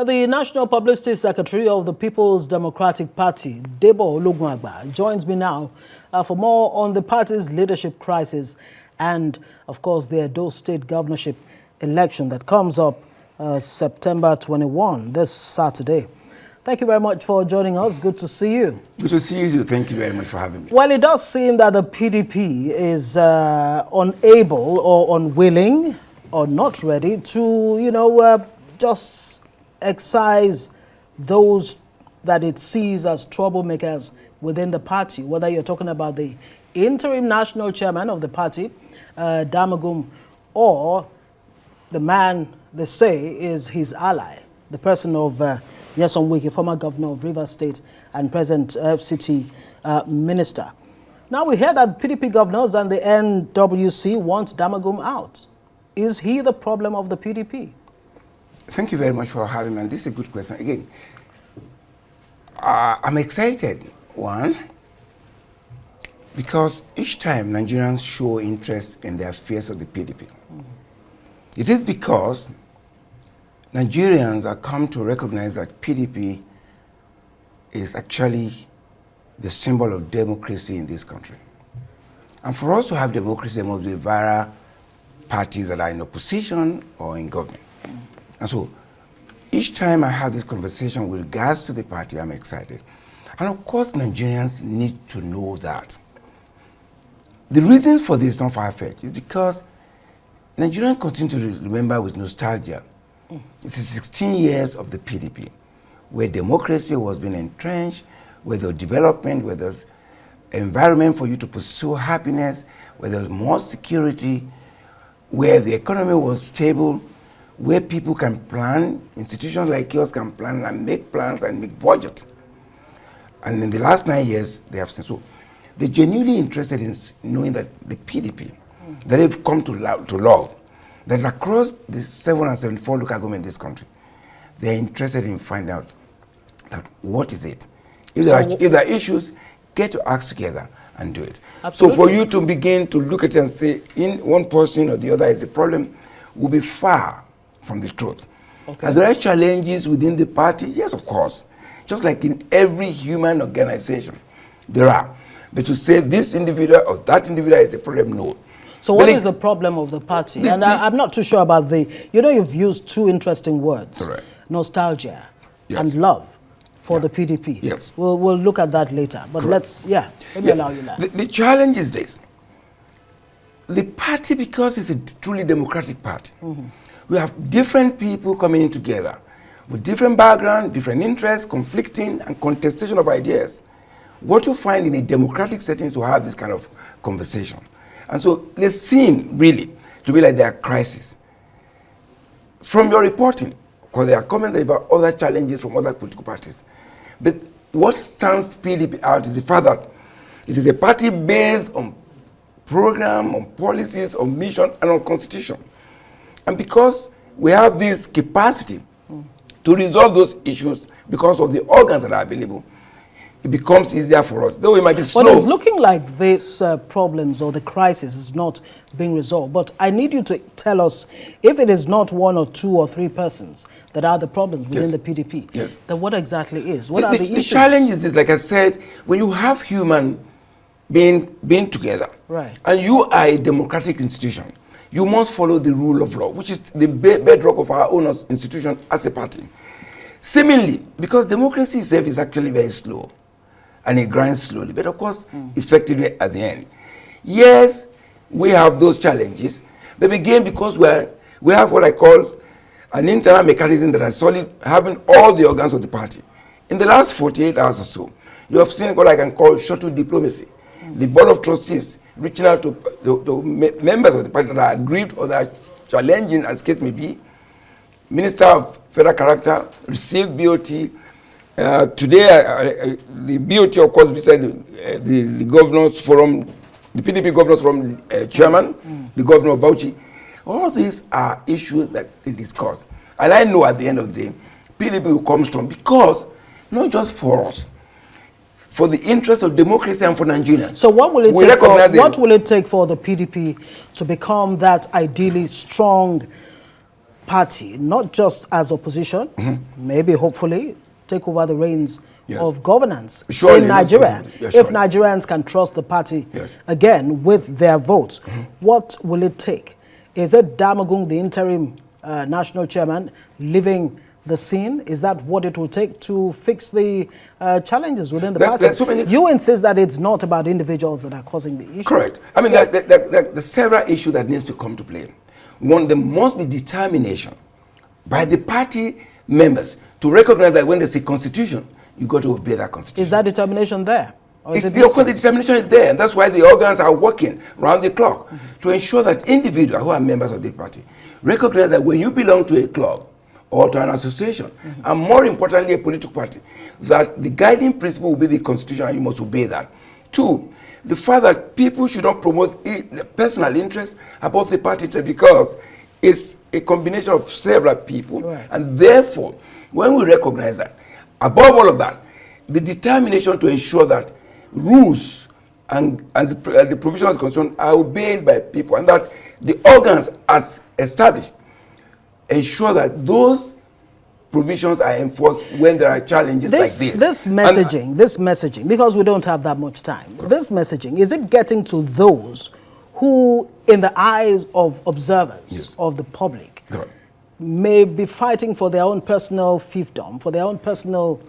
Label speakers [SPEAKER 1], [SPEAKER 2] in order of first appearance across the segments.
[SPEAKER 1] The National Publicity Secretary of the People's Democratic Party, Edo Ologunagba, joins me now for more on the party's leadership crisis and, of course, the Edo State governorship election that comes up September 21, this Saturday. Thank you very much for joining us. Good to see you.
[SPEAKER 2] Good to see you. Thank you very much for having me.
[SPEAKER 1] Well, it does seem that the PDP is unable or unwilling or not ready to, just excise those that it sees as troublemakers within the party, whether you're talking about the interim national chairman of the party, Damagum, or the man they say is his ally, the person of Nyesom Wike, former governor of Rivers State and present FCT minister. Now we hear that PDP governors and the NWC want Damagum out. Is he the problem of the PDP?
[SPEAKER 2] Thank you very much for having me, and this is a good question. Again, I'm excited, one, because each time Nigerians show interest in the affairs of the PDP, it is because Nigerians have come to recognize that PDP is actually the symbol of democracy in this country. And for us to have democracy, there must be various parties that are in opposition or in government. And so each time I have this conversation with regards to the party, I'm excited. And of course, Nigerians need to know that. The reason for this, not far-fetched, is because Nigerians continue to remember with nostalgia. It's 16 years of the PDP, where democracy was being entrenched, where there was development, where there's environment for you to pursue happiness, where there's more security, where the economy was stable, where people can plan, institutions like yours can plan and make plans and make budget. And in the last 9 years, they have seen. So they're genuinely interested in knowing that the PDP, that they've come to love, that is across the 774 local government in this country, they're interested in finding out that what is it. If there are issues, get your acts together and do it. Absolutely. So for you to begin to look at it and say, in one person or the other is the problem, will be far from the truth. Okay. Are there challenges within the party? Yes, of course. Just like in every human organization, there are. But to say this individual or that individual is the problem, no.
[SPEAKER 1] So what is the problem of the party? I'm not too sure about you've used two interesting words. Correct. Nostalgia and love for the PDP.
[SPEAKER 2] Yes.
[SPEAKER 1] We'll look at that later. But let me allow you that.
[SPEAKER 2] The challenge is this. The party, because it's a truly democratic party, we have different people coming in together with different background, different interests, conflicting and contestation of ideas. What you find in a democratic setting is to have this kind of conversation. And so they seem really to be like they are crisis. From your reporting, because there are comments about other challenges from other political parties. But what stands PDP out is the fact that it is a party based on program, on policies, on mission, and on constitution. And because we have this capacity to resolve those issues because of the organs that are available, it becomes easier for us. Though it might be slow.
[SPEAKER 1] Well, it's looking like these problems or the crisis is not being resolved. But I need you to tell us, if it is not one or two or three persons that are the problems within the PDP, then what exactly is? What are the issues?
[SPEAKER 2] The challenge is this, like I said, when you have human being together, and you are a democratic institution, you must follow the rule of law, which is the bedrock of our own institution as a party. Seemingly, because democracy itself is actually very slow, and it grinds slowly, but of course, effectively at the end. Yes, we have those challenges, but again, because we have what I call an internal mechanism that is solid, having all the organs of the party. In the last 48 hours or so, you have seen what I can call shuttle diplomacy. The board of trustees reaching out to members of the party that are aggrieved or that are challenging, as case may be. Minister of Federal Character received BOT. Today, the BOT, of course, beside the governors forum, the PDP governors forum chairman, the governor of Bauchi. All these are issues that they discuss. And I know at the end of the day, PDP will come strong because, not just for us, for the interest of democracy and for Nigerians.
[SPEAKER 1] So what will it take for the PDP to become that ideally strong party, not just as opposition, maybe hopefully take over the reins
[SPEAKER 2] Yes.
[SPEAKER 1] of governance
[SPEAKER 2] Surely,
[SPEAKER 1] in Nigeria.
[SPEAKER 2] yes,
[SPEAKER 1] If
[SPEAKER 2] surely.
[SPEAKER 1] Nigerians can trust the party
[SPEAKER 2] Yes.
[SPEAKER 1] again with their votes, what will it take? Is it Damagun, the interim national chairman, leaving the scene? Is that what it will take to fix the challenges within the party?
[SPEAKER 2] There's so many.
[SPEAKER 1] You insist that it's not about individuals that are causing the issue.
[SPEAKER 2] Correct. I mean, the several issues that needs to come to play. One, there must be determination by the party members to recognize that when there's a constitution, you got to obey that constitution.
[SPEAKER 1] Is that determination there? Or is
[SPEAKER 2] Of
[SPEAKER 1] it
[SPEAKER 2] course, the determination is there, and that's why the organs are working round the clock to ensure that individuals who are members of the party recognize that when you belong to a club or to an association, and more importantly, a political party, that the guiding principle will be the constitution, and you must obey that. Two, the fact that people should not promote personal interest above the party interest, because it's a combination of several people,
[SPEAKER 1] Right.
[SPEAKER 2] and therefore, when we recognize that, above all of that, the determination to ensure that rules and the provisions concerned are obeyed by people, and that the organs as established ensure that those provisions are enforced when there are challenges like this.
[SPEAKER 1] This messaging, because we don't have that much time, this messaging, is it getting to those who, in the eyes of observers,
[SPEAKER 2] Yes.
[SPEAKER 1] of the public,
[SPEAKER 2] Correct.
[SPEAKER 1] may be fighting for their own personal fiefdom, for their own personal,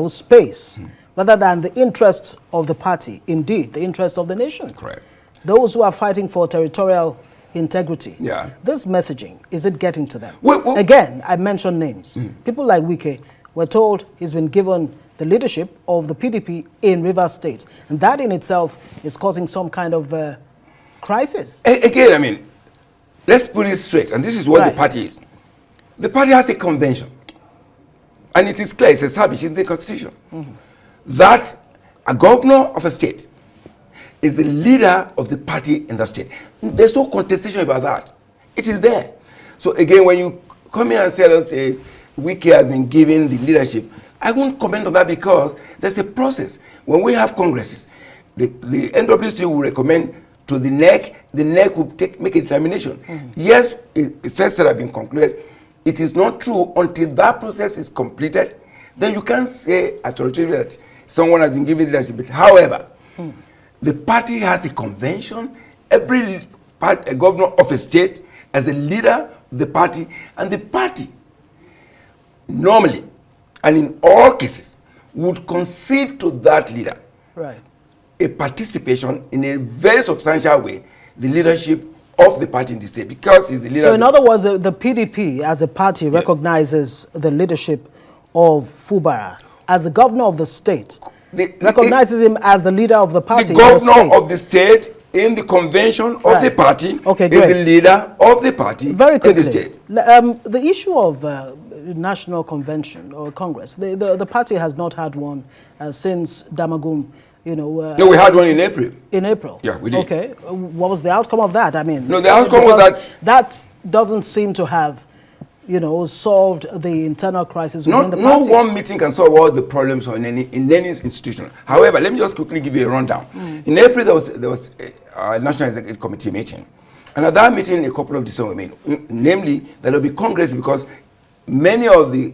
[SPEAKER 1] space, rather than the interest of the party, indeed, the interest of the nation?
[SPEAKER 2] Correct.
[SPEAKER 1] Those who are fighting for territorial integrity.
[SPEAKER 2] Yeah.
[SPEAKER 1] This messaging, is it getting to them?
[SPEAKER 2] Well,
[SPEAKER 1] Again, I mentioned names. People like Wike were told he's been given the leadership of the PDP in Rivers State. And that in itself is causing some kind of crisis.
[SPEAKER 2] Again, I mean, let's put it straight, and this is what
[SPEAKER 1] Right.
[SPEAKER 2] the party is. The party has a convention, and it is clear, it's established in the constitution, that a governor of a state is the leader of the party in the state. There's no contestation about that. It is there. So again, when you come here and say, let's say, Wike has been given the leadership, I won't comment on that, because there's a process. When we have congresses, the NWC will recommend to the NEC will make a determination. Yes, a first set has been concluded. It is not true until that process is completed. Then you can't say authoritatively that someone has been given leadership. But however, the party has a convention. Every a governor of a state as a leader of the party, and the party normally and in all cases would concede to that leader
[SPEAKER 1] Right.
[SPEAKER 2] a participation in a very substantial way, the leadership of the party in the state, because he's the leader.
[SPEAKER 1] So in other words, the PDP as a party recognizes the leadership of Fubara as the governor of the state, recognizes him as the leader of the party.
[SPEAKER 2] The governor of the state in the convention of the party
[SPEAKER 1] Okay,
[SPEAKER 2] is
[SPEAKER 1] great.
[SPEAKER 2] the leader of the party
[SPEAKER 1] Very
[SPEAKER 2] in
[SPEAKER 1] quickly,
[SPEAKER 2] the state.
[SPEAKER 1] the issue of national convention or congress, the party has not had one since Damagum,
[SPEAKER 2] No, we had one in April.
[SPEAKER 1] in April.
[SPEAKER 2] Yeah, we did.
[SPEAKER 1] Okay, what was the outcome of that? I mean,
[SPEAKER 2] No, the outcome was
[SPEAKER 1] because
[SPEAKER 2] that-
[SPEAKER 1] that doesn't seem to have, solved the internal crisis within the
[SPEAKER 2] No
[SPEAKER 1] party.
[SPEAKER 2] one meeting can solve all the problems in any institution. However, let me just quickly give you a rundown. In April, there was a National Executive Committee meeting. And at that meeting, a couple of decisions were made. Namely, that there will be Congress, because many of the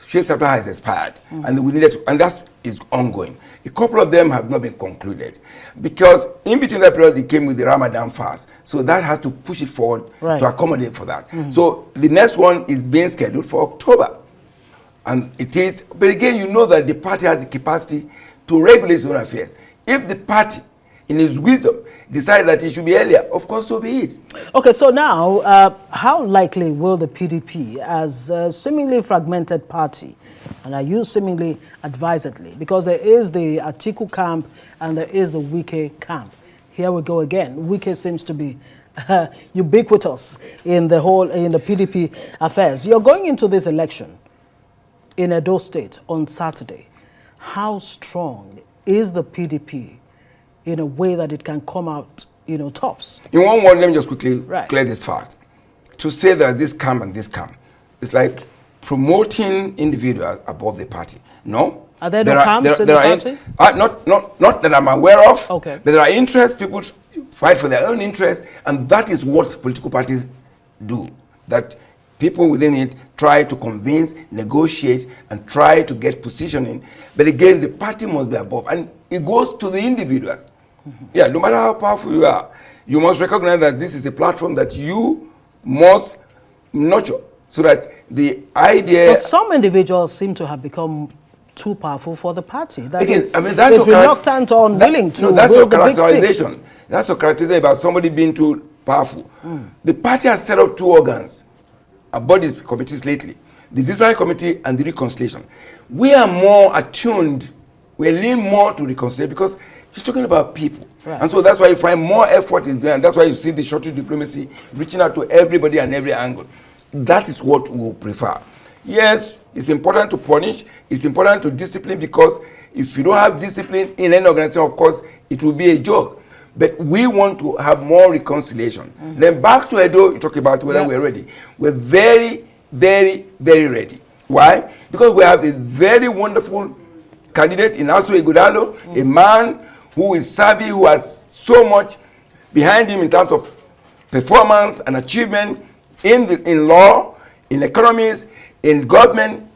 [SPEAKER 2] chief chapter has expired, and we needed to, and that is ongoing. A couple of them have not been concluded, because in between that period, they came with the Ramadan fast. So that has to push it forward to accommodate for that. So the next one is being scheduled for October. And it is, but again, you know that the party has the capacity to regulate its own affairs. If the party, in its wisdom, decide that it should be earlier, of course, so be it.
[SPEAKER 1] Okay, so now, how likely will the PDP, as a seemingly fragmented party, and I use seemingly advisedly, because there is the Atiku camp and there is the Wike camp. Here we go again. Wike seems to be ubiquitous in the PDP affairs. You're going into this election in Edo State on Saturday. How strong is the PDP in a way that it can come out, tops?
[SPEAKER 2] In one word, let me just quickly
[SPEAKER 1] Right.
[SPEAKER 2] clear this fact. To say that this camp and this camp, it's like promoting individuals above the party. No.
[SPEAKER 1] Are there no camps in the party?
[SPEAKER 2] Not that I'm aware of.
[SPEAKER 1] Okay.
[SPEAKER 2] But there are interests, people fight for their own interests, and that is what political parties do. That people within it try to convince, negotiate, and try to get positioning. But again, the party must be above. And it goes to the individuals. Yeah, no matter how powerful you are, you must recognize that this is a platform that you must nurture so that the idea...
[SPEAKER 1] But some individuals seem to have become too powerful for the party. That
[SPEAKER 2] again, I mean, that's
[SPEAKER 1] reluctant or unwilling to
[SPEAKER 2] that's your
[SPEAKER 1] build the big stick.
[SPEAKER 2] characterization. That's your characterization about somebody being too powerful. The party has set up two organs, bodies, committees lately, the disciplinary committee and the reconciliation. We are more attuned, we lean more to reconciliation because he's talking about people. Right. And so that's why you find more effort is there, and that's why you see the shortage diplomacy reaching out to everybody and every angle. That is what we will prefer. Yes, it's important to punish, it's important to discipline, because if you don't have discipline in any organization, of course, it will be a joke. But we want to have more reconciliation. Then back to Edo, you talk about whether we're ready. We're very, very, very ready. Why? Because we have a very wonderful candidate in Asu Ighodalo, a man who is savvy, who has so much behind him in terms of performance and achievement in law, in economies, in government,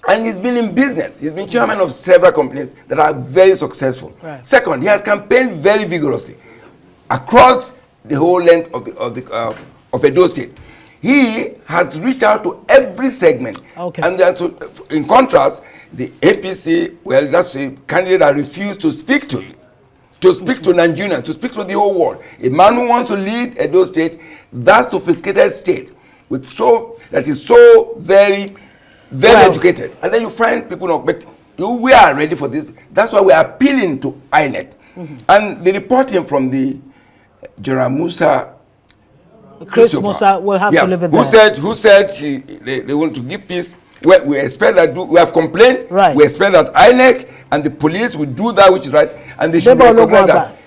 [SPEAKER 2] and he's been in business. He's been chairman of several companies that are very successful. Right. Second, he has campaigned very vigorously across the whole length of Edo State. He has reached out to every segment. Okay. And then in contrast, the APC, well, that's a candidate that refused to speak to you, to speak to Nigerians, to speak to the whole world. A man who wants to lead Edo State, that sophisticated state, with that is so very educated. And then you find people not, but we are ready for this. That's why we are appealing to INEC. And the reporting from the General Musa,
[SPEAKER 1] Chris Musa will have to live with that.
[SPEAKER 2] Who said they want to give peace. Well, we expect that we have complained. Right. We expect that INEC and the police will do that which is right, and they should recognize that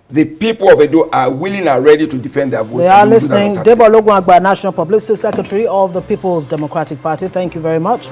[SPEAKER 2] the people of Edo are willing and ready to defend their votes.
[SPEAKER 1] They are listening. Debo Ologunagba, National Publicity Secretary of the People's Democratic Party. Thank you very much.